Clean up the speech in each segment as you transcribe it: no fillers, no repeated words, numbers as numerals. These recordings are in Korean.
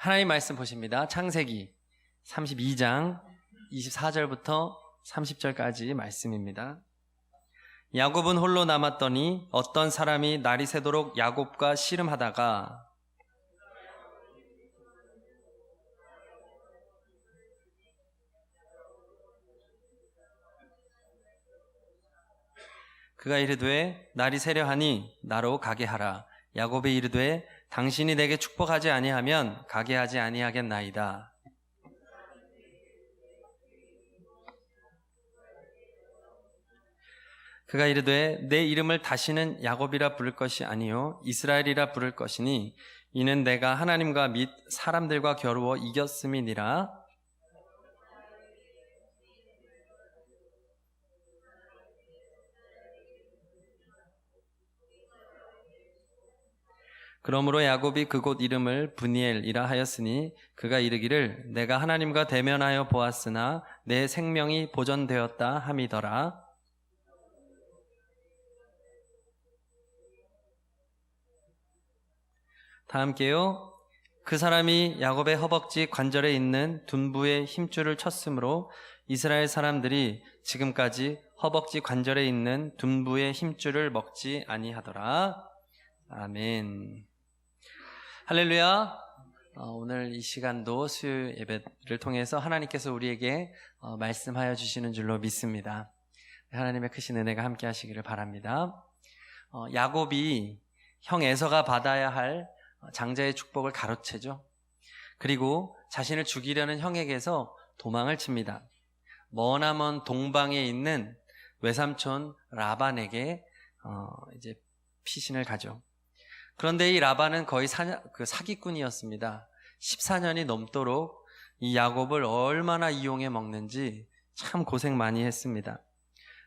하나님 말씀 보십니다. 창세기 32장 24절부터 30절까지 말씀입니다. 야곱은 홀로 남았더니 어떤 사람이 날이 새도록 야곱과 씨름하다가 그가 이르되 날이 새려 하니 나로 가게 하라. 야곱이 이르되 당신이 내게 축복하지 아니하면 가게 하지 아니하겠나이다. 그가 이르되 내 이름을 다시는 야곱이라 부를 것이 아니요 이스라엘이라 부를 것이니 이는 내가 하나님과 및 사람들과 겨루어 이겼음이니라. 그러므로 야곱이 그곳 이름을 브니엘이라 하였으니 그가 이르기를 내가 하나님과 대면하여 보았으나 내 생명이 보존되었다 함이더라. 다 함께요. 그 사람이 야곱의 허벅지 관절에 있는 둔부의 힘줄을 쳤으므로 이스라엘 사람들이 지금까지 허벅지 관절에 있는 둔부의 힘줄을 먹지 아니하더라. 아멘. 할렐루야. 오늘 이 시간도 수요일 예배를 통해서 하나님께서 우리에게 말씀하여 주시는 줄로 믿습니다. 하나님의 크신 은혜가 함께 하시기를 바랍니다. 야곱이 형 에서가 받아야 할 장자의 축복을 가로채죠. 그리고 자신을 죽이려는 형에게서 도망을 칩니다. 머나먼 동방에 있는 외삼촌 라반에게 이제 피신을 가죠. 그런데 이 라반은 거의 사기꾼이었습니다. 14년이 넘도록 이 야곱을 얼마나 이용해 먹는지 참 고생 많이 했습니다.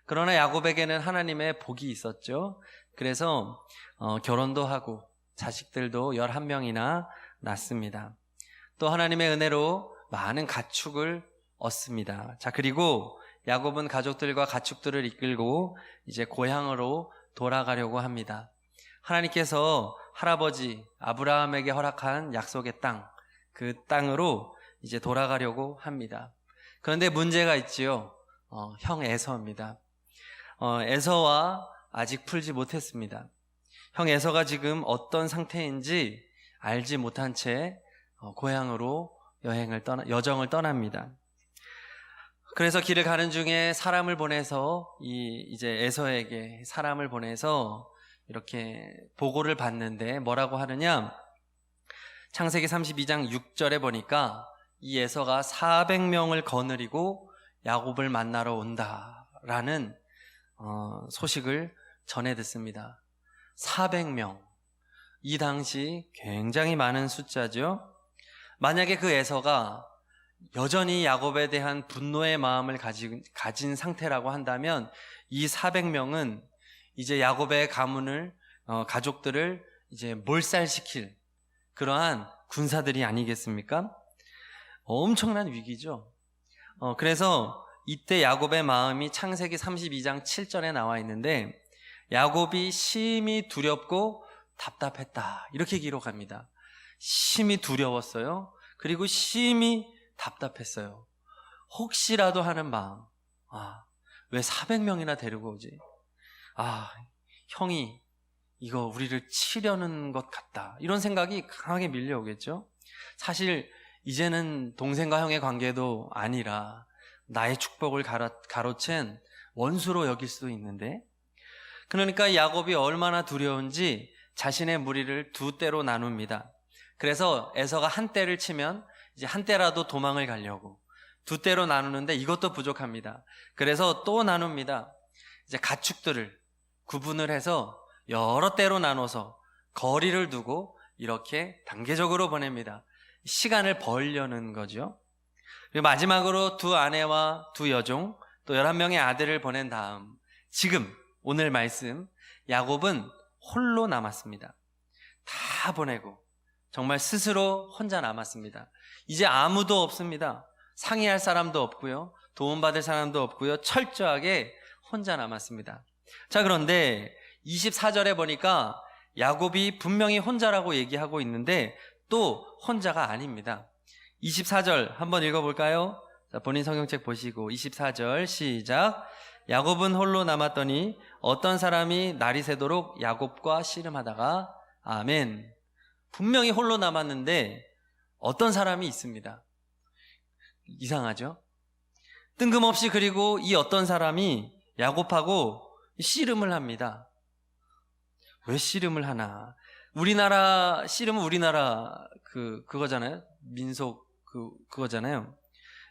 그러나 야곱에게는 하나님의 복이 있었죠. 그래서 결혼도 하고 자식들도 11명이나 낳습니다. 또 하나님의 은혜로 많은 가축을 얻습니다. 자, 그리고 야곱은 가족들과 가축들을 이끌고 이제 고향으로 돌아가려고 합니다. 하나님께서 할아버지 아브라함에게 허락한 약속의 땅, 그 땅으로 이제 돌아가려고 합니다. 그런데 문제가 있지요. 형 에서입니다. 에서와 아직 풀지 못했습니다. 형 에서가 지금 어떤 상태인지 알지 못한 채 고향으로 여정을 떠납니다. 그래서 길을 가는 중에 사람을 보내서 이제 에서에게 사람을 보내서 이렇게 보고를 받는데 뭐라고 하느냐? 창세기 32장 6절에 보니까 이 에서가 400명을 거느리고 야곱을 만나러 온다라는 소식을 전해 듣습니다. 400명. 이 당시 굉장히 많은 숫자죠. 만약에 그 에서가 여전히 야곱에 대한 분노의 마음을 가진 상태라고 한다면 이 400명은 이제 야곱의 가족들을 이제 몰살시킬 그러한 군사들이 아니겠습니까? 엄청난 위기죠. 그래서 이때 야곱의 마음이 창세기 32장 7절에 나와 있는데 야곱이 심히 두렵고 답답했다 이렇게 기록합니다. 심히 두려웠어요. 그리고 심히 답답했어요. 혹시라도 하는 마음. 왜 400명이나 데리고 오지? 형이 이거 우리를 치려는 것 같다. 이런 생각이 강하게 밀려오겠죠. 사실 이제는 동생과 형의 관계도 아니라 나의 축복을 가로챈 원수로 여길 수도 있는데, 그러니까 야곱이 얼마나 두려운지 자신의 무리를 두 떼로 나눕니다. 그래서 에서가 한 떼를 치면 이제 한 떼라도 도망을 가려고 두 떼로 나누는데 이것도 부족합니다. 그래서 또 나눕니다. 이제 가축들을 구분을 해서 여러 떼로 나눠서 거리를 두고 이렇게 단계적으로 보냅니다. 시간을 벌려는 거죠. 그리고 마지막으로 두 아내와 두 여종 또 11명의 아들을 보낸 다음 지금 오늘 말씀 야곱은 홀로 남았습니다. 다 보내고 정말 스스로 혼자 남았습니다. 이제 아무도 없습니다. 상의할 사람도 없고요. 도움받을 사람도 없고요. 철저하게 혼자 남았습니다. 자, 그런데 24절에 보니까 야곱이 분명히 혼자라고 얘기하고 있는데 또 혼자가 아닙니다. 24절 한번 읽어볼까요? 자, 본인 성경책 보시고 24절 시작. 야곱은 홀로 남았더니 어떤 사람이 날이 새도록 야곱과 씨름하다가 아멘. 분명히 홀로 남았는데 어떤 사람이 있습니다. 이상하죠? 뜬금없이 그리고 이 어떤 사람이 야곱하고 씨름을 합니다. 왜 씨름을 하나? 우리나라 씨름은 우리나라 그거잖아요. 민속 그거잖아요.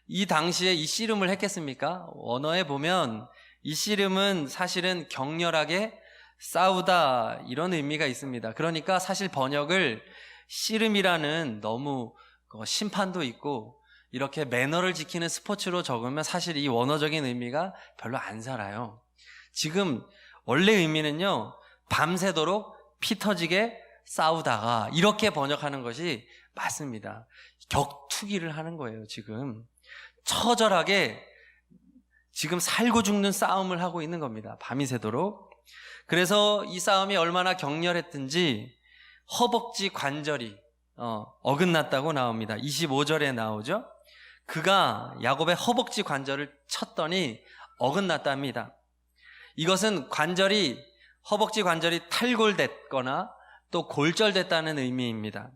이 당시에 이 씨름을 했겠습니까? 언어에 보면 이 씨름은 사실은 격렬하게 싸우다 이런 의미가 있습니다. 그러니까 사실 번역을 씨름이라는 너무 심판도 있고 이렇게 매너를 지키는 스포츠로 적으면 사실 이 원어적인 의미가 별로 안 살아요. 지금 원래 의미는요, 밤새도록 피 터지게 싸우다가 이렇게 번역하는 것이 맞습니다. 격투기를 하는 거예요. 지금 처절하게 지금 살고 죽는 싸움을 하고 있는 겁니다. 밤이 새도록. 그래서 이 싸움이 얼마나 격렬했든지 허벅지 관절이 어긋났다고 나옵니다. 25절에 나오죠. 그가 야곱의 허벅지 관절을 쳤더니 어긋났답니다. 이것은 허벅지 관절이 탈골됐거나 또 골절됐다는 의미입니다.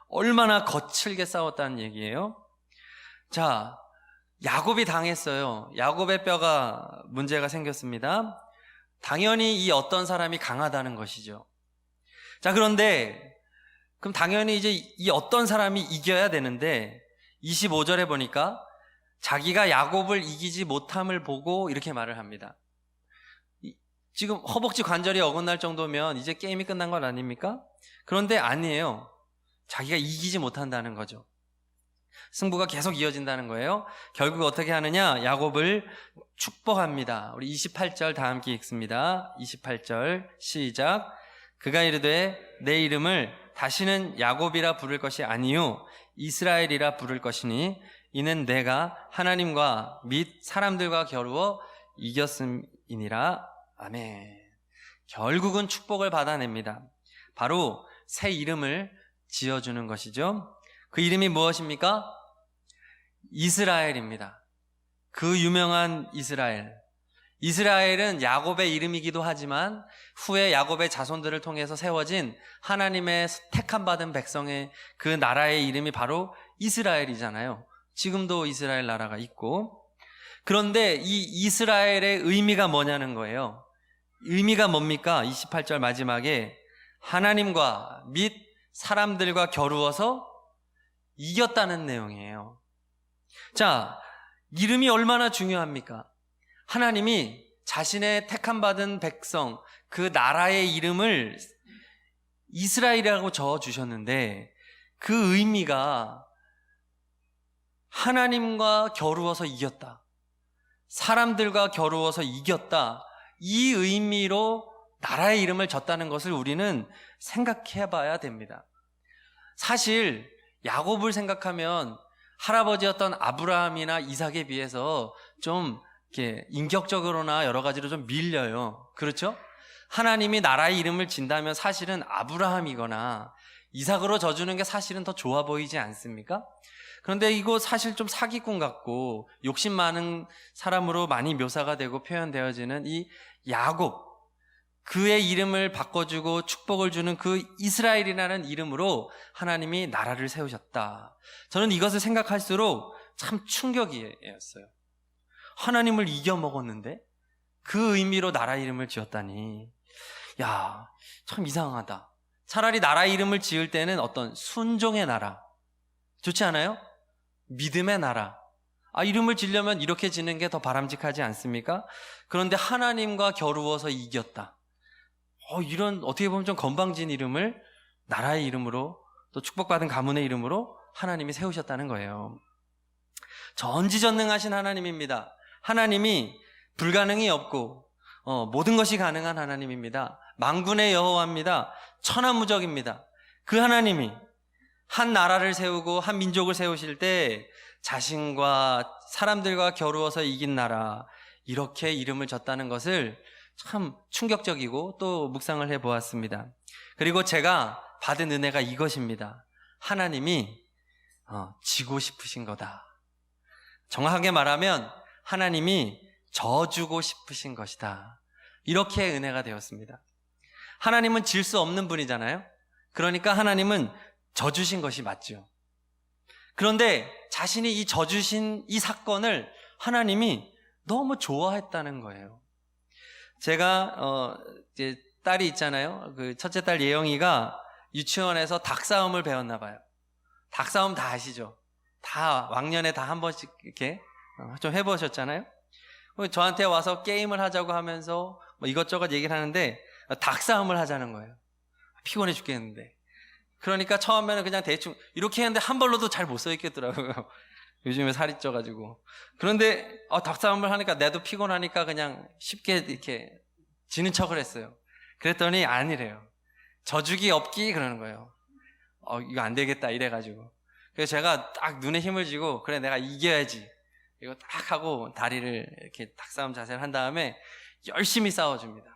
얼마나 거칠게 싸웠다는 얘기예요. 자, 야곱이 당했어요. 야곱의 뼈가 문제가 생겼습니다. 당연히 이 어떤 사람이 강하다는 것이죠. 자, 그런데 그럼 당연히 이제 이 어떤 사람이 이겨야 되는데 25절에 보니까 자기가 야곱을 이기지 못함을 보고 이렇게 말을 합니다. 지금 허벅지 관절이 어긋날 정도면 이제 게임이 끝난 건 아닙니까? 그런데 아니에요. 자기가 이기지 못한다는 거죠. 승부가 계속 이어진다는 거예요. 결국 어떻게 하느냐? 야곱을 축복합니다. 우리 28절 다 함께 읽습니다. 28절 시작. 그가 이르되 내 이름을 다시는 야곱이라 부를 것이 아니요 이스라엘이라 부를 것이니 이는 내가 하나님과 및 사람들과 겨루어 이겼음이니라. 아멘. 결국은 축복을 받아냅니다. 바로 새 이름을 지어주는 것이죠. 그 이름이 무엇입니까? 이스라엘입니다. 그 유명한 이스라엘. 이스라엘은 야곱의 이름이기도 하지만 후에 야곱의 자손들을 통해서 세워진 하나님의 택함 받은 백성의 그 나라의 이름이 바로 이스라엘이잖아요. 지금도 이스라엘 나라가 있고. 그런데 이 이스라엘의 의미가 뭐냐는 거예요. 의미가 뭡니까? 28절 마지막에 하나님과 및 사람들과 겨루어서 이겼다는 내용이에요. 자, 이름이 얼마나 중요합니까? 하나님이 자신의 택함받은 백성, 그 나라의 이름을 이스라엘이라고 적어주셨는데 그 의미가 하나님과 겨루어서 이겼다, 사람들과 겨루어서 이겼다, 이 의미로 나라의 이름을 졌다는 것을 우리는 생각해 봐야 됩니다. 사실 야곱을 생각하면 할아버지였던 아브라함이나 이삭에 비해서 좀 이렇게 인격적으로나 여러 가지로 좀 밀려요. 그렇죠? 하나님이 나라의 이름을 진다면 사실은 아브라함이거나 이삭으로 져주는 게 사실은 더 좋아 보이지 않습니까? 그런데 이거 사실 좀 사기꾼 같고 욕심 많은 사람으로 많이 묘사가 되고 표현되어지는 이 야곱, 그의 이름을 바꿔주고 축복을 주는 그 이스라엘이라는 이름으로 하나님이 나라를 세우셨다. 저는 이것을 생각할수록 참 충격이었어요. 하나님을 이겨먹었는데 그 의미로 나라 이름을 지었다니. 야, 참 이상하다. 차라리 나라 이름을 지을 때는 어떤 순종의 나라, 좋지 않아요? 믿음의 나라. 이름을 지려면 이렇게 지는 게 더 바람직하지 않습니까? 그런데 하나님과 겨루어서 이겼다. 이런 어떻게 보면 좀 건방진 이름을 나라의 이름으로, 또 축복받은 가문의 이름으로 하나님이 세우셨다는 거예요. 전지전능하신 하나님입니다. 하나님이 불가능이 없고 모든 것이 가능한 하나님입니다. 만군의 여호와입니다. 천하무적입니다. 그 하나님이 한 나라를 세우고 한 민족을 세우실 때 자신과 사람들과 겨루어서 이긴 나라, 이렇게 이름을 졌다는 것을 참 충격적이고 또 묵상을 해보았습니다. 그리고 제가 받은 은혜가 이것입니다. 하나님이 지고 싶으신 거다. 정확하게 말하면 하나님이 져주고 싶으신 것이다. 이렇게 은혜가 되었습니다. 하나님은 질 수 없는 분이잖아요. 그러니까 하나님은 져주신 것이 맞죠. 그런데 자신이 이 져주신 이 사건을 하나님이 너무 좋아했다는 거예요. 제가 이제 딸이 있잖아요. 그 첫째 딸 예영이가 유치원에서 닭싸움을 배웠나 봐요. 닭싸움 다 아시죠? 다 왕년에 다 한 번씩 이렇게 좀 해보셨잖아요. 저한테 와서 게임을 하자고 하면서 뭐 이것저것 얘기를 하는데 닭싸움을 하자는 거예요. 피곤해 죽겠는데. 그러니까 처음에는 그냥 대충 이렇게 했는데 한 벌로도 잘 못 서 있겠더라고요. 요즘에 살이 쪄가지고. 그런데 닭싸움을 하니까 내도 피곤하니까 그냥 쉽게 이렇게 지는 척을 했어요. 그랬더니 아니래요. 져주기 없기 그러는 거예요. 이거 안 되겠다 이래가지고. 그래서 제가 딱 눈에 힘을 쥐고 그래 내가 이겨야지. 이거 딱 하고 다리를 이렇게 닭싸움 자세를 한 다음에 열심히 싸워줍니다.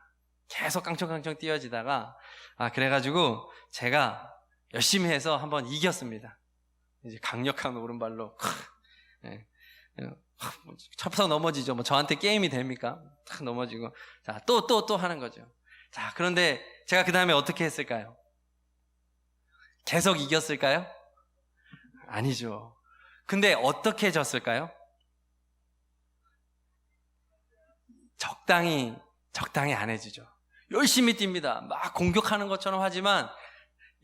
계속 깡총깡총 뛰어지다가 그래가지고 제가 열심히 해서 한번 이겼습니다. 이제 강력한 오른발로 첩서 넘어지죠. 뭐 저한테 게임이 됩니까? 탁 넘어지고 자 또 하는 거죠. 자 그런데 제가 그 다음에 어떻게 했을까요? 계속 이겼을까요? 아니죠. 근데 어떻게 졌을까요? 적당히 안 해주죠. 열심히 뜁니다. 막 공격하는 것처럼 하지만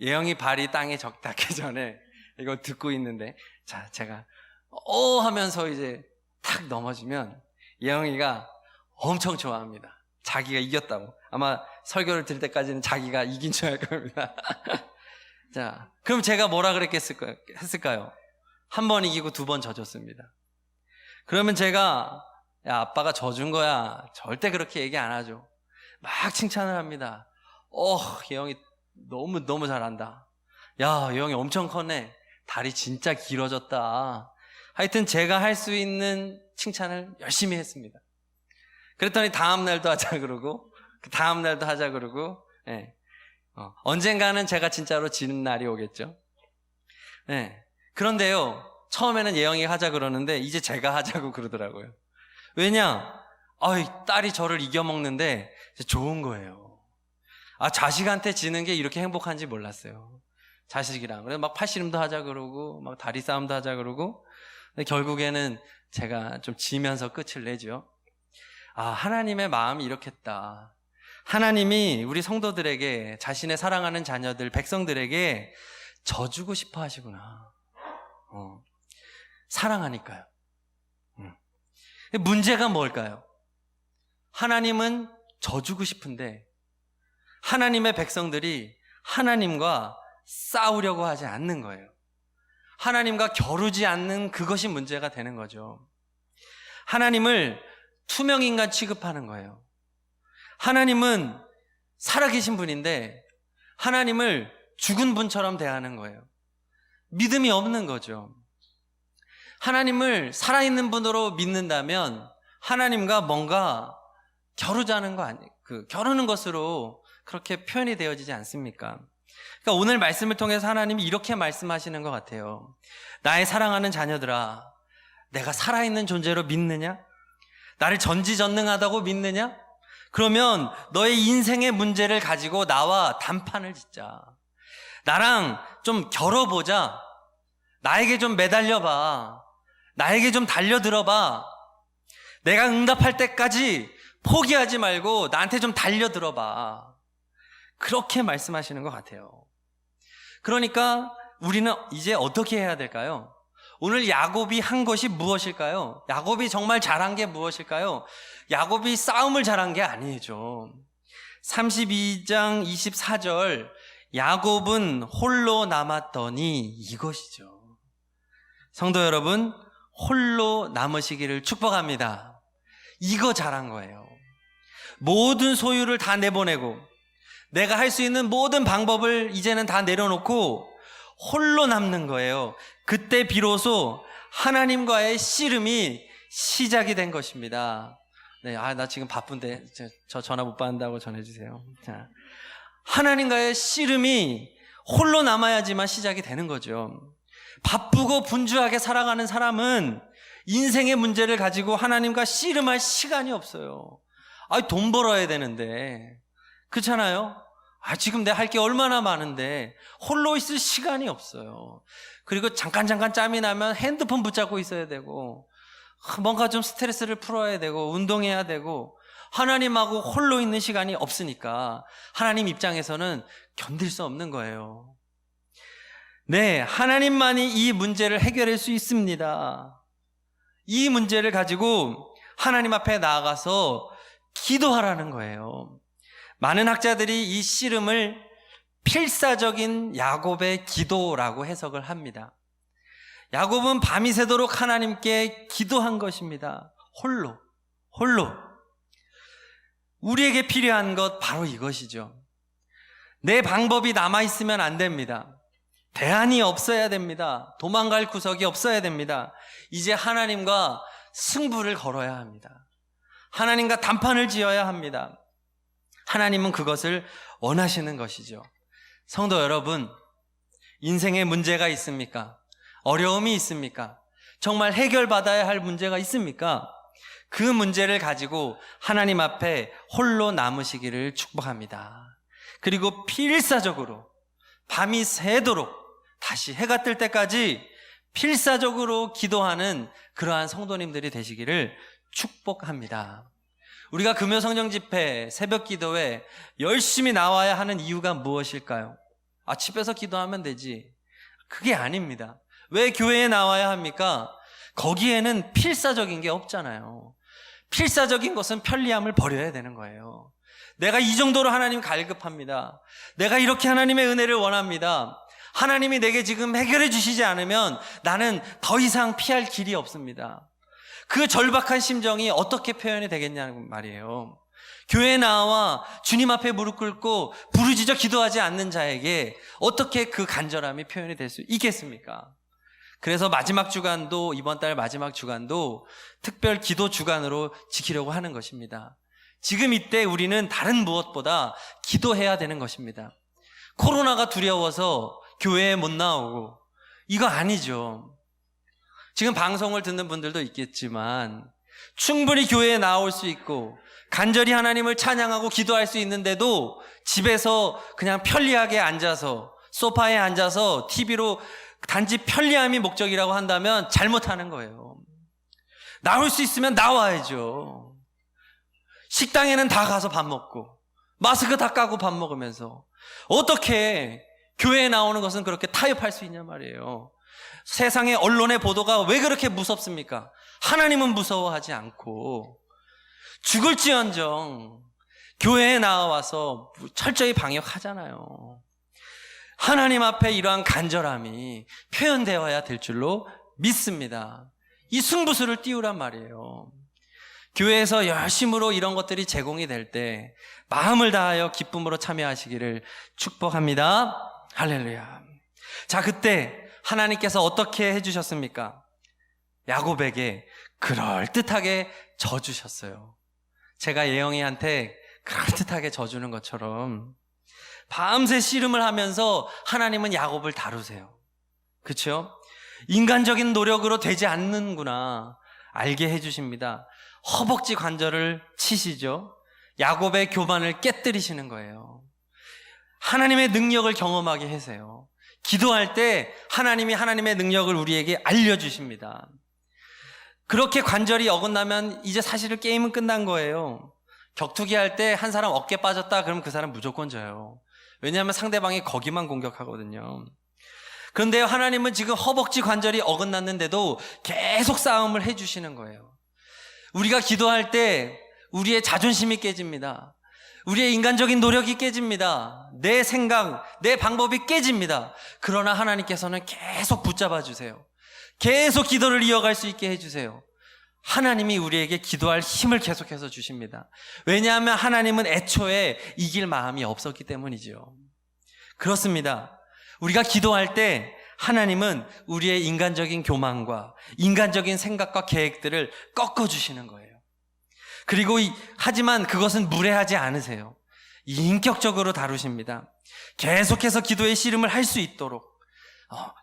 예영이 발이 땅에 닿기 전에 이거 듣고 있는데 자 제가 하면서 이제 탁 넘어지면 예영이가 엄청 좋아합니다. 자기가 이겼다고. 아마 설교를 들을 때까지는 자기가 이긴 줄 알 겁니다. 자 그럼 제가 뭐라 했을까요? 한 번 이기고 두 번 져줬습니다. 그러면 제가 야 아빠가 져준 거야 절대 그렇게 얘기 안 하죠. 막 칭찬을 합니다. 예영이 너무 잘한다. 야 예영이 엄청 컸네. 다리 진짜 길어졌다. 하여튼 제가 할 수 있는 칭찬을 열심히 했습니다. 그랬더니 다음 날도 하자 그러고 그 다음 날도 하자 그러고 언젠가는 제가 진짜로 지는 날이 오겠죠. 그런데요 처음에는 예영이가 하자 그러는데 이제 제가 하자고 그러더라고요. 왜냐? 딸이 저를 이겨먹는데 좋은 거예요. 자식한테 지는 게 이렇게 행복한지 몰랐어요. 자식이랑. 그래서 막 팔씨름도 하자 그러고 막 다리 싸움도 하자 그러고 근데 결국에는 제가 좀 지면서 끝을 내죠. 하나님의 마음이 이렇겠다. 하나님이 우리 성도들에게 자신의 사랑하는 자녀들, 백성들에게 져주고 싶어 하시구나. 사랑하니까요. 문제가 뭘까요? 하나님은 져주고 싶은데 하나님의 백성들이 하나님과 싸우려고 하지 않는 거예요. 하나님과 겨루지 않는 그것이 문제가 되는 거죠. 하나님을 투명인간 취급하는 거예요. 하나님은 살아계신 분인데 하나님을 죽은 분처럼 대하는 거예요. 믿음이 없는 거죠. 하나님을 살아있는 분으로 믿는다면 하나님과 뭔가 겨루자는 거 아니에요. 겨루는 것으로 그렇게 표현이 되어지지 않습니까? 그러니까 오늘 말씀을 통해서 하나님이 이렇게 말씀하시는 것 같아요. 나의 사랑하는 자녀들아, 내가 살아있는 존재로 믿느냐? 나를 전지전능하다고 믿느냐? 그러면 너의 인생의 문제를 가지고 나와 단판을 짓자. 나랑 좀 겨뤄보자. 나에게 좀 매달려봐. 나에게 좀 달려들어봐. 내가 응답할 때까지 포기하지 말고 나한테 좀 달려들어봐. 그렇게 말씀하시는 것 같아요. 그러니까 우리는 이제 어떻게 해야 될까요? 오늘 야곱이 한 것이 무엇일까요? 야곱이 정말 잘한 게 무엇일까요? 야곱이 싸움을 잘한 게 아니죠. 32장 24절 야곱은 홀로 남았더니 이것이죠. 성도 여러분, 홀로 남으시기를 축복합니다. 이거 잘한 거예요. 모든 소유를 다 내보내고 내가 할 수 있는 모든 방법을 이제는 다 내려놓고 홀로 남는 거예요. 그때 비로소 하나님과의 씨름이 시작이 된 것입니다. 네, 나 지금 바쁜데 저 전화 못 받는다고 전해주세요. 자, 하나님과의 씨름이 홀로 남아야지만 시작이 되는 거죠. 바쁘고 분주하게 살아가는 사람은 인생의 문제를 가지고 하나님과 씨름할 시간이 없어요. 돈 벌어야 되는데, 그렇잖아요? 지금 내가 할 게 얼마나 많은데 홀로 있을 시간이 없어요. 그리고 잠깐 짬이 나면 핸드폰 붙잡고 있어야 되고, 뭔가 좀 스트레스를 풀어야 되고, 운동해야 되고, 하나님하고 홀로 있는 시간이 없으니까 하나님 입장에서는 견딜 수 없는 거예요. 네, 하나님만이 이 문제를 해결할 수 있습니다. 이 문제를 가지고 하나님 앞에 나아가서 기도하라는 거예요. 많은 학자들이 이 씨름을 필사적인 야곱의 기도라고 해석을 합니다. 야곱은 밤이 새도록 하나님께 기도한 것입니다. 홀로. 우리에게 필요한 것 바로 이것이죠. 내 방법이 남아있으면 안 됩니다. 대안이 없어야 됩니다. 도망갈 구석이 없어야 됩니다. 이제 하나님과 승부를 걸어야 합니다. 하나님과 단판을 지어야 합니다. 하나님은 그것을 원하시는 것이죠. 성도 여러분, 인생에 문제가 있습니까? 어려움이 있습니까? 정말 해결받아야 할 문제가 있습니까? 그 문제를 가지고 하나님 앞에 홀로 남으시기를 축복합니다. 그리고 필사적으로 밤이 새도록 다시 해가 뜰 때까지 필사적으로 기도하는 그러한 성도님들이 되시기를 축복합니다. 우리가 금요 성령 집회, 새벽 기도에 열심히 나와야 하는 이유가 무엇일까요? 집에서 기도하면 되지. 그게 아닙니다. 왜 교회에 나와야 합니까? 거기에는 필사적인 게 없잖아요. 필사적인 것은 편리함을 버려야 되는 거예요. 내가 이 정도로 하나님 갈급합니다. 내가 이렇게 하나님의 은혜를 원합니다. 하나님이 내게 지금 해결해 주시지 않으면 나는 더 이상 피할 길이 없습니다. 그 절박한 심정이 어떻게 표현이 되겠냐는 말이에요. 교회에 나와 주님 앞에 무릎 꿇고 부르짖어 기도하지 않는 자에게 어떻게 그 간절함이 표현이 될 수 있겠습니까? 그래서 마지막 주간도, 이번 달 마지막 주간도 특별 기도 주간으로 지키려고 하는 것입니다. 지금 이때 우리는 다른 무엇보다 기도해야 되는 것입니다. 코로나가 두려워서 교회에 못 나오고, 이거 아니죠. 지금 방송을 듣는 분들도 있겠지만 충분히 교회에 나올 수 있고 간절히 하나님을 찬양하고 기도할 수 있는데도 집에서 그냥 편리하게 앉아서, 소파에 앉아서 TV로 단지 편리함이 목적이라고 한다면 잘못하는 거예요. 나올 수 있으면 나와야죠. 식당에는 다 가서 밥 먹고 마스크 다 까고 밥 먹으면서 어떻게 교회에 나오는 것은 그렇게 타협할 수 있냐 말이에요. 세상의 언론의 보도가 왜 그렇게 무섭습니까? 하나님은 무서워하지 않고 죽을지언정 교회에 나와서 철저히 방역하잖아요. 하나님 앞에 이러한 간절함이 표현되어야 될 줄로 믿습니다. 이 승부수를 띄우란 말이에요. 교회에서 열심으로 이런 것들이 제공이 될 때 마음을 다하여 기쁨으로 참여하시기를 축복합니다. 할렐루야. 자, 그때 하나님께서 어떻게 해주셨습니까? 야곱에게 그럴듯하게 져주셨어요. 제가 예영이한테 그럴듯하게 져주는 것처럼 밤새 씨름을 하면서 하나님은 야곱을 다루세요. 그렇죠? 인간적인 노력으로 되지 않는구나 알게 해주십니다. 허벅지 관절을 치시죠. 야곱의 교만을 깨뜨리시는 거예요. 하나님의 능력을 경험하게 하세요. 기도할 때 하나님이 하나님의 능력을 우리에게 알려주십니다. 그렇게 관절이 어긋나면 이제 사실은 게임은 끝난 거예요. 격투기 할 때 한 사람 어깨 빠졌다 그러면 그 사람 무조건 져요. 왜냐하면 상대방이 거기만 공격하거든요. 그런데 하나님은 지금 허벅지 관절이 어긋났는데도 계속 싸움을 해주시는 거예요. 우리가 기도할 때 우리의 자존심이 깨집니다. 우리의 인간적인 노력이 깨집니다. 내 생각, 내 방법이 깨집니다. 그러나 하나님께서는 계속 붙잡아 주세요. 계속 기도를 이어갈 수 있게 해주세요. 하나님이 우리에게 기도할 힘을 계속해서 주십니다. 왜냐하면 하나님은 애초에 이길 마음이 없었기 때문이죠. 그렇습니다. 우리가 기도할 때 하나님은 우리의 인간적인 교만과 인간적인 생각과 계획들을 꺾어주시는 거예요. 그리고 하지만 그것은 무례하지 않으세요. 인격적으로 다루십니다. 계속해서 기도의 씨름을 할 수 있도록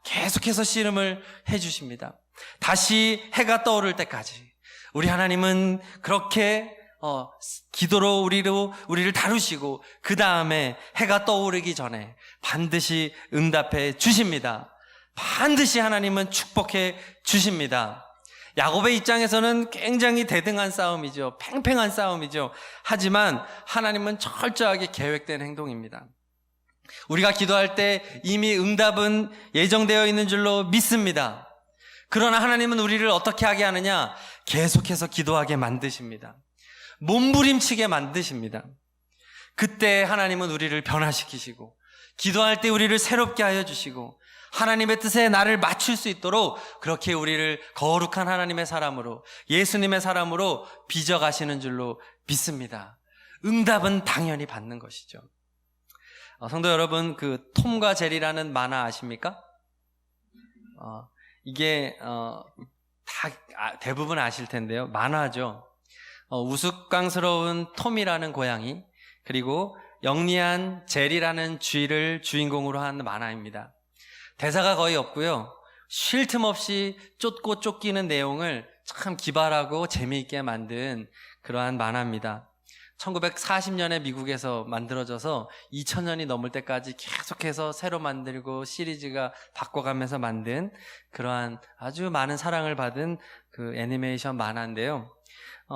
계속해서 씨름을 해주십니다. 다시 해가 떠오를 때까지 우리 하나님은 그렇게 기도로 우리를 다루시고 그 다음에 해가 떠오르기 전에 반드시 응답해 주십니다. 반드시 하나님은 축복해 주십니다. 야곱의 입장에서는 굉장히 대등한 싸움이죠. 팽팽한 싸움이죠. 하지만 하나님은 철저하게 계획된 행동입니다. 우리가 기도할 때 이미 응답은 예정되어 있는 줄로 믿습니다. 그러나 하나님은 우리를 어떻게 하게 하느냐? 계속해서 기도하게 만드십니다. 몸부림치게 만드십니다. 그때 하나님은 우리를 변화시키시고 기도할 때 우리를 새롭게 하여 주시고 하나님의 뜻에 나를 맞출 수 있도록 그렇게 우리를 거룩한 하나님의 사람으로, 예수님의 사람으로 빚어가시는 줄로 믿습니다. 응답은 당연히 받는 것이죠. 성도 여러분, 그 톰과 제리라는 만화 아십니까? 이게 대부분 아실 텐데요. 만화죠. 우스꽝스러운 톰이라는 고양이, 그리고 영리한 제리라는 쥐를 주인공으로 한 만화입니다. 대사가 거의 없고요. 쉴 틈 없이 쫓고 쫓기는 내용을 참 기발하고 재미있게 만든 그러한 만화입니다. 1940년에 미국에서 만들어져서 2000년이 넘을 때까지 계속해서 새로 만들고 시리즈가 바꿔가면서 만든 그러한 아주 많은 사랑을 받은 그 애니메이션 만화인데요.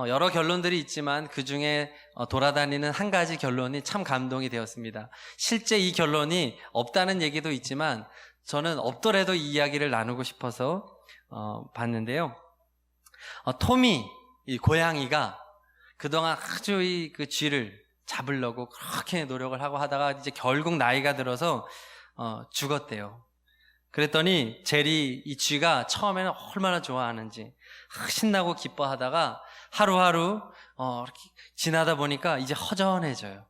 여러 결론들이 있지만 그 중에 돌아다니는 한 가지 결론이 참 감동이 되었습니다. 실제 이 결론이 없다는 얘기도 있지만 저는 없더라도 이 이야기를 나누고 싶어서 봤는데요. 톰이, 이 고양이가 그동안 아주 그 쥐를 잡으려고 그렇게 노력을 하고 하다가 이제 결국 나이가 들어서 죽었대요. 그랬더니 제리, 이 쥐가 처음에는 얼마나 좋아하는지 신나고 기뻐하다가 하루하루 이렇게 지나다 보니까 이제 허전해져요.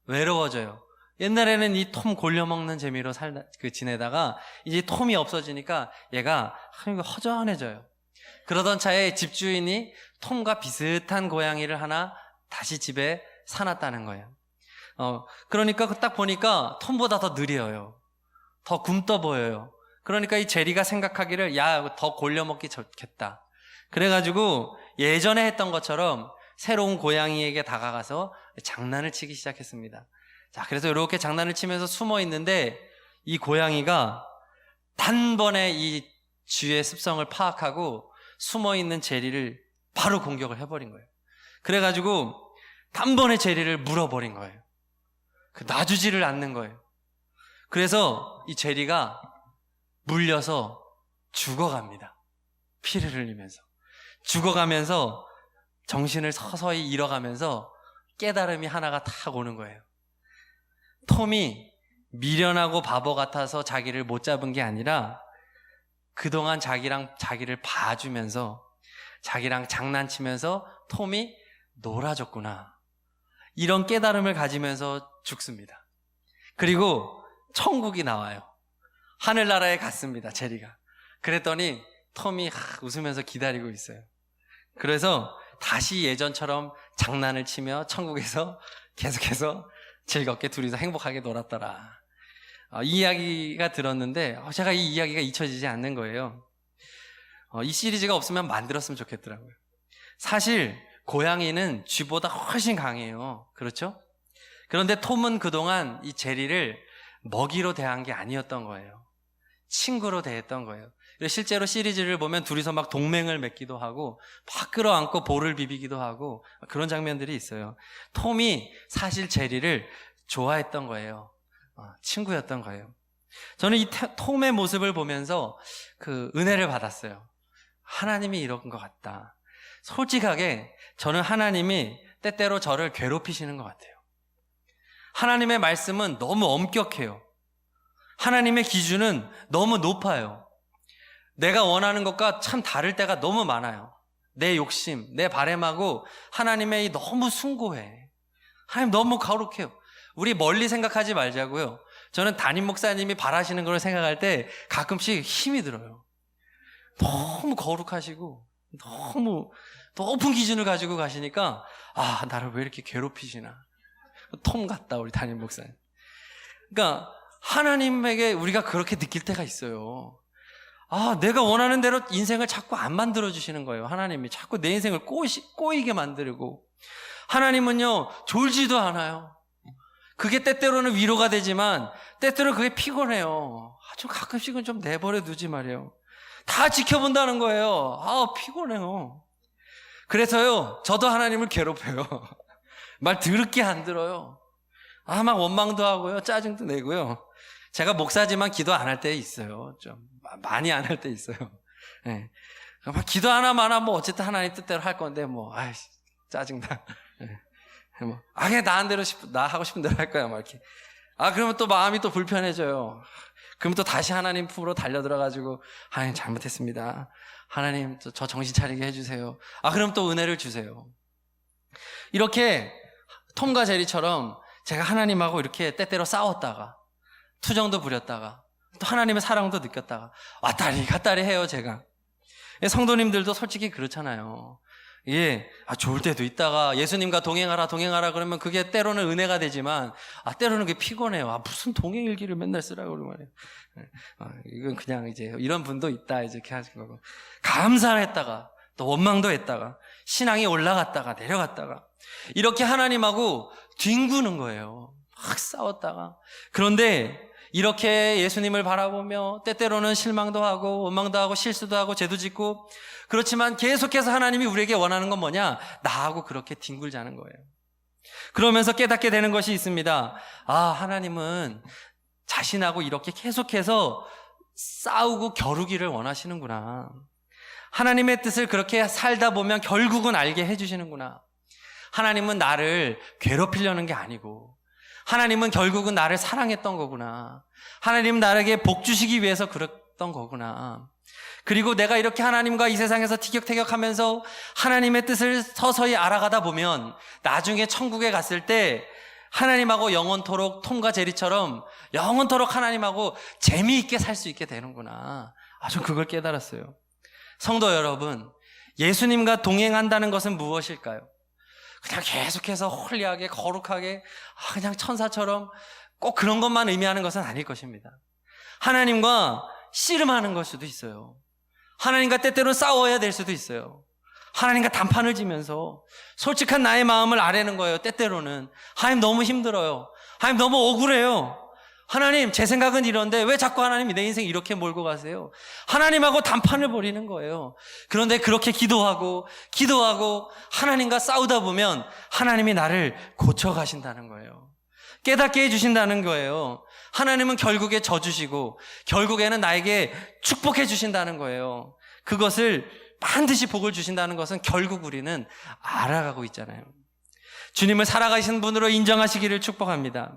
외로워져요. 옛날에는 이 톰 골려먹는 재미로 지내다가 이제 톰이 없어지니까 얘가 허전해져요. 그러던 차에 집주인이 톰과 비슷한 고양이를 하나 다시 집에 사놨다는 거예요. 그러니까 딱 보니까 톰보다 더 느려요. 더 굼떠 보여요. 그러니까 이 제리가 생각하기를 야, 더 골려먹기 좋겠다. 그래가지고 예전에 했던 것처럼 새로운 고양이에게 다가가서 장난을 치기 시작했습니다. 자, 그래서 이렇게 장난을 치면서 숨어 있는데 이 고양이가 단번에 이 쥐의 습성을 파악하고 숨어 있는 제리를 바로 공격을 해버린 거예요. 그래가지고 단번에 제리를 물어버린 거예요. 놔주지를 않는 거예요. 그래서 이 제리가 물려서 죽어갑니다. 피를 흘리면서. 죽어가면서 정신을 서서히 잃어가면서 깨달음이 하나가 탁 오는 거예요. 톰이 미련하고 바보 같아서 자기를 못 잡은 게 아니라 그동안 자기를 봐주면서 자기랑 장난치면서 톰이 놀아줬구나. 이런 깨달음을 가지면서 죽습니다. 그리고 천국이 나와요. 하늘나라에 갔습니다, 제리가. 그랬더니 톰이 웃으면서 기다리고 있어요. 그래서 다시 예전처럼 장난을 치며 천국에서 계속해서 즐겁게 둘이서 행복하게 놀았더라. 이 이야기가 들었는데 제가 이 이야기가 잊혀지지 않는 거예요. 이 시리즈가 없으면 만들었으면 좋겠더라고요. 사실 고양이는 쥐보다 훨씬 강해요. 그렇죠? 그런데 톰은 그동안 이 제리를 먹이로 대한 게 아니었던 거예요. 친구로 대했던 거예요. 실제로 시리즈를 보면 둘이서 막 동맹을 맺기도 하고 막 끌어안고 볼을 비비기도 하고 그런 장면들이 있어요. 톰이 사실 제리를 좋아했던 거예요. 친구였던 거예요. 저는 이 톰의 모습을 보면서 그 은혜를 받았어요. 하나님이 이런 것 같다. 솔직하게 저는 하나님이 때때로 저를 괴롭히시는 것 같아요. 하나님의 말씀은 너무 엄격해요. 하나님의 기준은 너무 높아요. 내가 원하는 것과 참 다를 때가 너무 많아요. 내 욕심, 내 바램하고 하나님의 너무 숭고해. 하나님 너무 거룩해요. 우리 멀리 생각하지 말자고요. 저는 담임 목사님이 바라시는 걸 생각할 때 가끔씩 힘이 들어요. 너무 거룩하시고 너무 높은 기준을 가지고 가시니까 나를 왜 이렇게 괴롭히시나. 톰 같다, 우리 담임 목사님. 그러니까 하나님에게 우리가 그렇게 느낄 때가 있어요. 내가 원하는 대로 인생을 자꾸 안 만들어주시는 거예요. 하나님이 자꾸 내 인생을 꼬이게 만들고. 하나님은요, 졸지도 않아요. 그게 때때로는 위로가 되지만 때때로 그게 피곤해요. 좀 가끔씩은 좀 내버려 두지 말이에요. 다 지켜본다는 거예요. 피곤해요. 그래서요, 저도 하나님을 괴롭혀요. 말 더럽게 안 들어요. 막 원망도 하고요, 짜증도 내고요. 제가 목사지만 기도 안 할 때 있어요. 좀 많이 안 할 때 있어요. 네. 막 기도 하나마나 뭐 어쨌든 하나님 뜻대로 할 건데 짜증나. 네. 그냥 나 하고 싶은 대로 할 거야, 막 이렇게. 그러면 또 마음이 또 불편해져요. 그럼 또 다시 하나님 품으로 달려들어가지고, 하나님 잘못했습니다. 하나님 저 정신 차리게 해주세요. 그럼 또 은혜를 주세요. 이렇게 톰과 제리처럼 제가 하나님하고 이렇게 때때로 싸웠다가, 투정도 부렸다가, 또 하나님의 사랑도 느꼈다가, 왔다리 갔다리 해요, 제가. 성도님들도 솔직히 그렇잖아요. 좋을 때도 있다가 예수님과 동행하라 그러면 그게 때로는 은혜가 되지만, 때로는 그게 피곤해요. 무슨 동행일기를 맨날 쓰라고 그러고 말이에요. 이건 그냥 이제 이런 분도 있다, 이제 이렇게 하신 거고. 감사를 했다가, 또 원망도 했다가, 신앙이 올라갔다가 내려갔다가, 이렇게 하나님하고 뒹구는 거예요. 막 싸웠다가. 그런데 이렇게 예수님을 바라보며 때때로는 실망도 하고 원망도 하고 실수도 하고 죄도 짓고, 그렇지만 계속해서 하나님이 우리에게 원하는 건 뭐냐? 나하고 그렇게 뒹굴자는 거예요. 그러면서 깨닫게 되는 것이 있습니다. 하나님은 자신하고 이렇게 계속해서 싸우고 겨루기를 원하시는구나. 하나님의 뜻을 그렇게 살다 보면 결국은 알게 해주시는구나. 하나님은 나를 괴롭히려는 게 아니고, 하나님은 결국은 나를 사랑했던 거구나. 하나님은 나에게 복 주시기 위해서 그랬던 거구나. 그리고 내가 이렇게 하나님과 이 세상에서 티격태격하면서 하나님의 뜻을 서서히 알아가다 보면 나중에 천국에 갔을 때 하나님하고 영원토록 톰과 제리처럼 영원토록 하나님하고 재미있게 살 수 있게 되는구나. 전 그걸 깨달았어요. 성도 여러분, 예수님과 동행한다는 것은 무엇일까요? 그냥 계속해서 홀리하게 거룩하게 그냥 천사처럼 꼭 그런 것만 의미하는 것은 아닐 것입니다. 하나님과 씨름하는 걸 수도 있어요. 하나님과 때때로 싸워야 될 수도 있어요. 하나님과 단판을 지면서 솔직한 나의 마음을 아뢰는 거예요. 때때로는 하나님 너무 힘들어요. 하나님 너무 억울해요. 하나님 제 생각은 이런데 왜 자꾸 하나님이 내 인생 이렇게 몰고 가세요? 하나님하고 단판을 벌이는 거예요. 그런데 그렇게 기도하고 하나님과 싸우다 보면 하나님이 나를 고쳐가신다는 거예요. 깨닫게 해주신다는 거예요. 하나님은 결국에 져주시고 결국에는 나에게 축복해 주신다는 거예요. 그것을 반드시 복을 주신다는 것은 결국 우리는 알아가고 있잖아요. 주님을 살아가신 분으로 인정하시기를 축복합니다.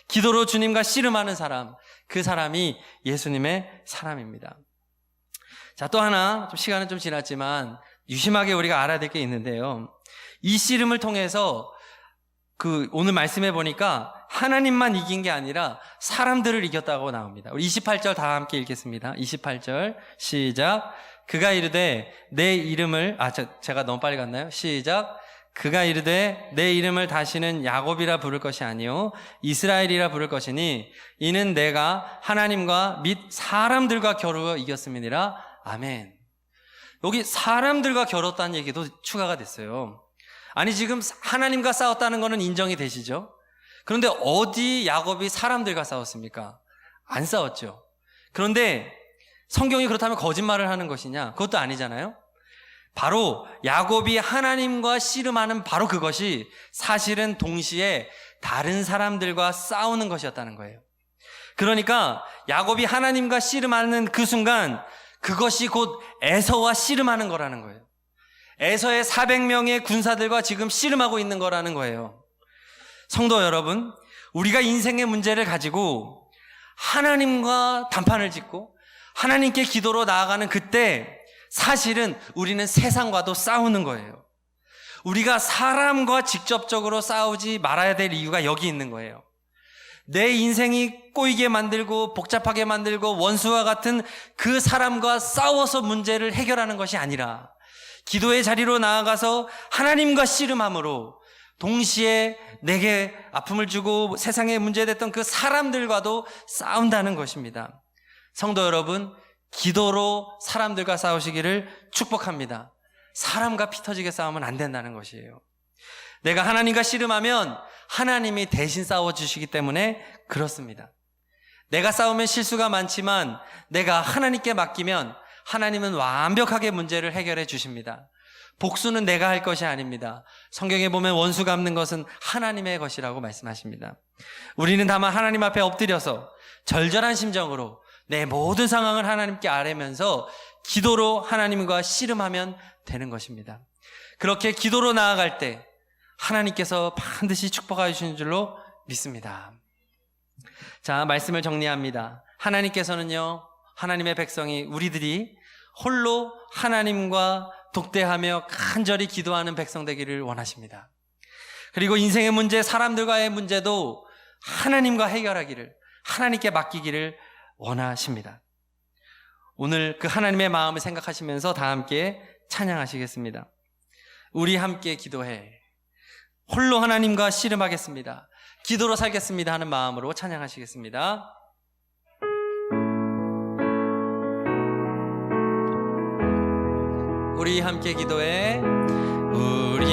기도로 주님과 씨름하는 사람, 그 사람이 예수님의 사람입니다. 자, 또 하나, 시간은 좀 지났지만 유심하게 우리가 알아야 될 게 있는데요. 이 씨름을 통해서 오늘 말씀해 보니까 하나님만 이긴 게 아니라 사람들을 이겼다고 나옵니다. 우리 28절 다 함께 읽겠습니다. 28절 시작. 그가 이르되 내 이름을 제가 너무 빨리 갔나요? 시작. 그가 이르되 내 이름을 다시는 야곱이라 부를 것이 아니요 이스라엘이라 부를 것이니 이는 내가 하나님과 및 사람들과 겨루어 이겼음이니라. 아멘. 여기 사람들과 겨뤘다는 얘기도 추가가 됐어요. 아니 지금 하나님과 싸웠다는 거는 인정이 되시죠? 그런데 어디 야곱이 사람들과 싸웠습니까? 안 싸웠죠. 그런데 성경이 그렇다면 거짓말을 하는 것이냐? 그것도 아니잖아요. 바로 야곱이 하나님과 씨름하는 바로 그것이 사실은 동시에 다른 사람들과 싸우는 것이었다는 거예요. 그러니까 야곱이 하나님과 씨름하는 그 순간 그것이 곧 에서와 씨름하는 거라는 거예요. 에서의 400명의 군사들과 지금 씨름하고 있는 거라는 거예요. 성도 여러분, 우리가 인생의 문제를 가지고 하나님과 단판을 짓고 하나님께 기도로 나아가는 그때 사실은 우리는 세상과도 싸우는 거예요. 우리가 사람과 직접적으로 싸우지 말아야 될 이유가 여기 있는 거예요. 내 인생이 꼬이게 만들고 복잡하게 만들고 원수와 같은 그 사람과 싸워서 문제를 해결하는 것이 아니라 기도의 자리로 나아가서 하나님과 씨름함으로 동시에 내게 아픔을 주고 세상에 문제됐던 그 사람들과도 싸운다는 것입니다. 성도 여러분, 기도로 사람들과 싸우시기를 축복합니다. 사람과 피 터지게 싸우면 안 된다는 것이에요. 내가 하나님과 씨름하면 하나님이 대신 싸워주시기 때문에 그렇습니다. 내가 싸우면 실수가 많지만 내가 하나님께 맡기면 하나님은 완벽하게 문제를 해결해 주십니다. 복수는 내가 할 것이 아닙니다. 성경에 보면 원수 갚는 것은 하나님의 것이라고 말씀하십니다. 우리는 다만 하나님 앞에 엎드려서 절절한 심정으로 내 모든 상황을 하나님께 아뢰면서 기도로 하나님과 씨름하면 되는 것입니다. 그렇게 기도로 나아갈 때 하나님께서 반드시 축복해 주시는 줄로 믿습니다. 자, 말씀을 정리합니다. 하나님께서는요, 하나님의 백성이, 우리들이 홀로 하나님과 독대하며 간절히 기도하는 백성 되기를 원하십니다. 그리고 인생의 문제, 사람들과의 문제도 하나님과 해결하기를, 하나님께 맡기기를 원하십니다. 오늘 그 하나님의 마음을 생각하시면서 다 함께 찬양하시겠습니다. 우리 함께 기도해. 홀로 하나님과 씨름하겠습니다. 기도로 살겠습니다 하는 마음으로 찬양하시겠습니다. 우리 함께 기도해. 우리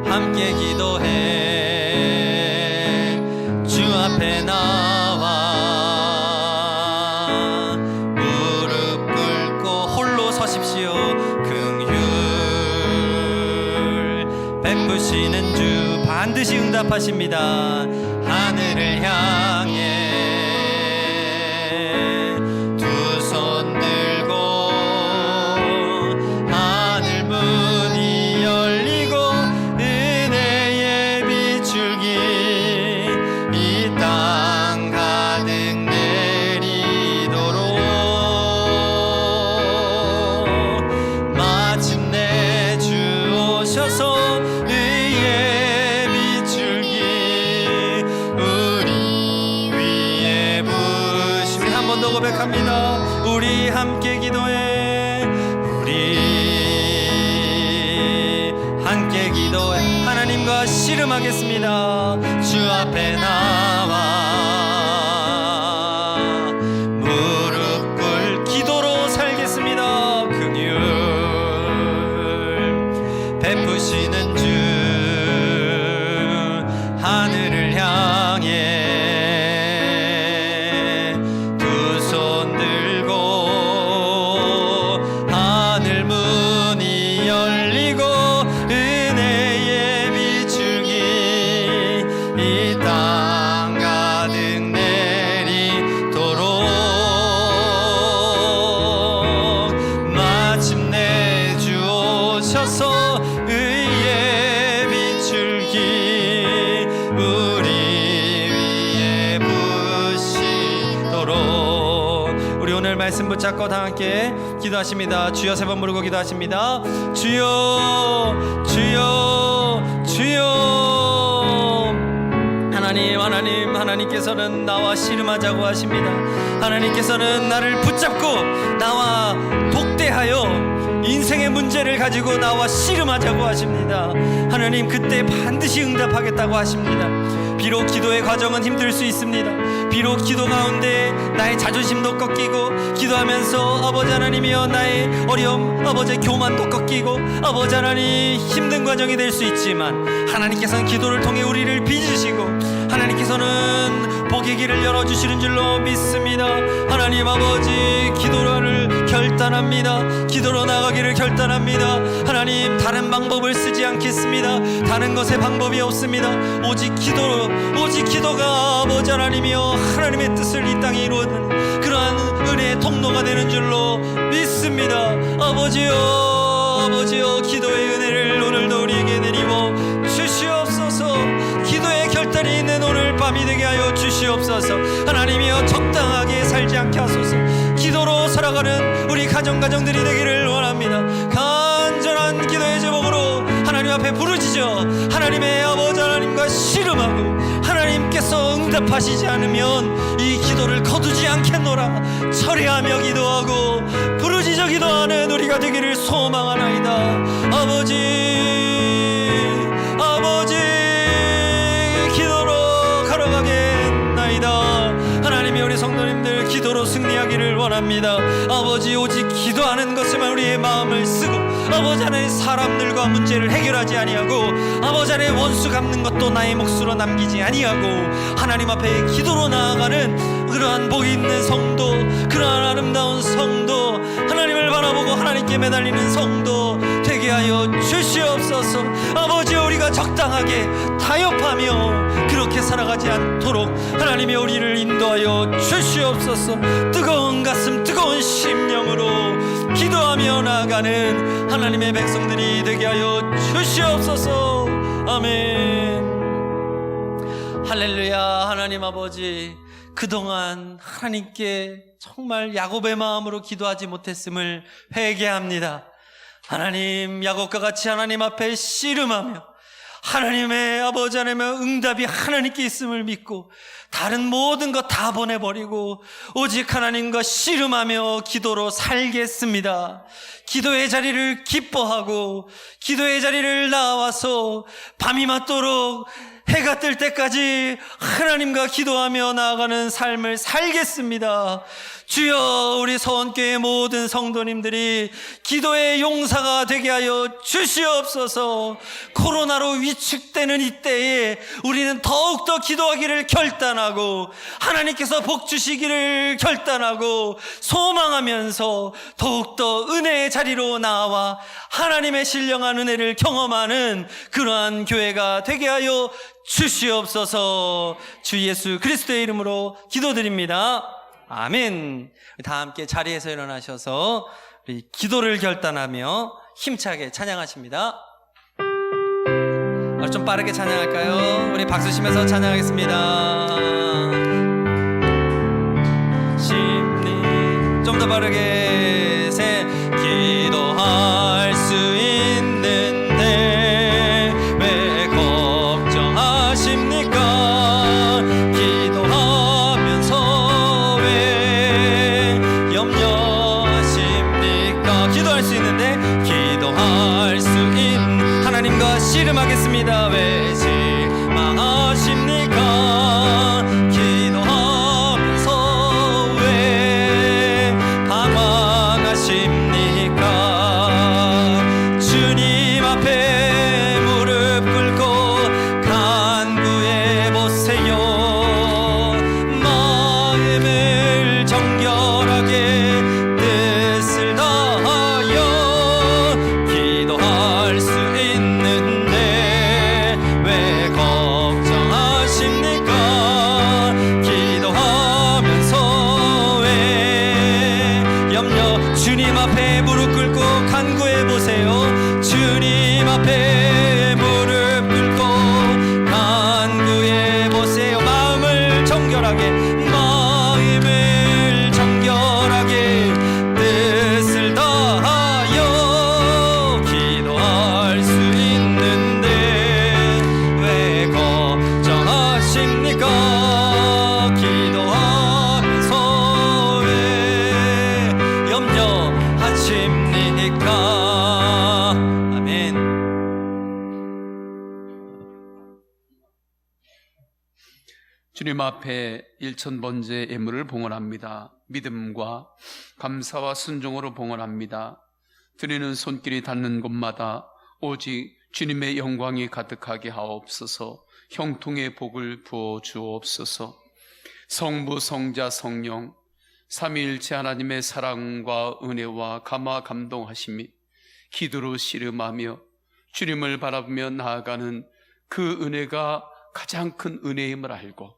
함께 기도해. 주 앞에 나와 무릎 꿇고 홀로 서십시오. 긍휼 베푸시는 주 반드시 응답하십니다. 하늘을 향해 고백합니다. 우리 함께 기도해. 우리 함께 기도해. 하나님과 씨름하겠습니다. 주 앞에 나와 무릎 꿇 기도로 살겠습니다. 긍휼 베푸시는 주 하늘을 향해 말씀 붙잡고 다 함께 기도하십니다. 주여 세 번 부르고 기도하십니다. 주여 주여 주여. 하나님께서는 나와 씨름하자고 하십니다. 하나님께서는 나를 붙잡고 나와 독대하여 인생의 문제를 가지고 나와 씨름하자고 하십니다. 하나님 그때 반드시 응답하겠다고 하십니다. 비록 기도의 과정은 힘들 수 있습니다. 비록 기도 가운데 나의 자존심도 꺾이고, 기도하면서 아버지 하나님이여 나의 어려움, 아버지의 교만도 꺾이고, 아버지 하나님 힘든 과정이 될 수 있지만 하나님께서는 기도를 통해 우리를 빚으시고 하나님께서는 복의 길을 열어주시는 줄로 믿습니다. 하나님 아버지 기도를 결단합니다. 기도로 나가기를 결단합니다. 하나님 다른 방법을 쓰지 않겠습니다. 다른 것에 방법이 없습니다. 오직 기도가 아버지 하나님이여 하나님의 뜻을 이 땅에 이루어내는 그러한 은혜의 통로가 되는 줄로 믿습니다. 아버지여 기도의 은혜를 오늘도 우리에게 내리고 주시옵소서. 기도의 결단이 있는 오늘 밤이 되게 하여 주시옵소서. 하나님이여 적당하게 살지 않게 하소서. 기도로 살아가는 우리 가정들이 되기를 원합니다. 간절한 기도의 제목으로 하나님 앞에 부르짖어 하나님의 아버지 하나님과 씨름하고 하나님께서 응답하시지 않으면 이 기도를 거두지 않겠노라. 철회하며 기도하고 부르짖어 기도하는 우리가 되기를 소망하나이다. 아버지 기도하기를 원합니다. 아버지, 오직 기도하는 것에만 우리의 마음을 쓰고 아버지 하나님 사람들과 문제를 해결하지 아니하고 아버지 하나님 원수 갚는 것도 나의 몫으로 남기지 아니하고 하나님 앞에 기도로 나아가는 그러한 복이 있는 성도, 그러한 아름다운 성도, 하나님을 바라보고 하나님께 매달리는 성도 되게 하여 주시옵소서. 아버지, 우리가 적당하게 타협하며 그렇게 살아가지 않도록 하나님이 우리를 인도하여 주시옵소서. 뜨거운 가슴, 뜨거운 심령으로 기도하며 나아가는 하나님의 백성들이 되게 하여 주시옵소서. 아멘. 할렐루야. 하나님 아버지, 그동안 하나님께 정말 야곱의 마음으로 기도하지 못했음을 회개합니다. 하나님, 야곱과 같이 하나님 앞에 씨름하며 하나님의 아버지 하나님의 응답이 하나님께 있음을 믿고 다른 모든 것 다 보내버리고 오직 하나님과 씨름하며 기도로 살겠습니다. 기도의 자리를 기뻐하고 기도의 자리를 나와서 밤이 맞도록 해가 뜰 때까지 하나님과 기도하며 나아가는 삶을 살겠습니다. 주여, 우리 서원교회 모든 성도님들이 기도의 용사가 되게 하여 주시옵소서. 코로나로 위축되는 이때에 우리는 더욱더 기도하기를 결단하고 하나님께서 복 주시기를 결단하고 소망하면서 더욱더 은혜의 자리로 나와 하나님의 신령한 은혜를 경험하는 그러한 교회가 되게 하여 주시옵소서. 주 예수 그리스도의 이름으로 기도드립니다. 아멘. 다 함께 자리에서 일어나셔서 우리 기도를 결단하며 힘차게 찬양하십니다. 좀 빠르게 찬양할까요? 우리 박수 치면서 찬양하겠습니다. 심리 좀 더 빠르게 기도할 수 있는데 왜 걱정하십니까? 기도하면서 왜 염려하십니까? 기도할 수 있는데 기도할 수 있는 하나님과 씨름하겠습니다. 왜 실망하십니까? 기도하면서 왜 방황하십니까? 주님 앞에 무릎 꿇고 간구해 보세요. 마음을 정결하게 뜻을 다하여 기도할 수 있는데 왜 걱정하십니까? 기도하면서 왜 염려 주님 앞에 무릎 꿇고 간구해 보세요. 주님 앞에 무릎 꿇고 간구해 보세요. 마음을 정결하게 뜻을 다하여 기도할 수 있는데 왜 걱정하십니까? 기도하면서 왜 염려하십니까? 아멘. 주님 앞에 일천번째 예물을 봉헌합니다. 믿음과 감사와 순종으로 봉헌합니다. 드리는 손길이 닿는 곳마다 오직 주님의 영광이 가득하게 하옵소서. 형통의 복을 부어 주옵소서. 성부, 성자, 성령 삼위일체 하나님의 사랑과 은혜와 감화 감동하심이 기도로 씨름하며 주님을 바라보며 나아가는 그 은혜가 가장 큰 은혜임을 알고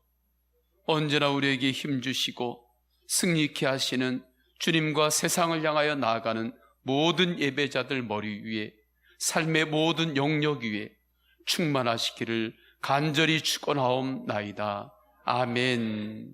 언제나 우리에게 힘주시고 승리케 하시는 주님과 세상을 향하여 나아가는 모든 예배자들 머리 위에 삶의 모든 영역 위에 충만하시기를 간절히 축원하옵나이다. 아멘.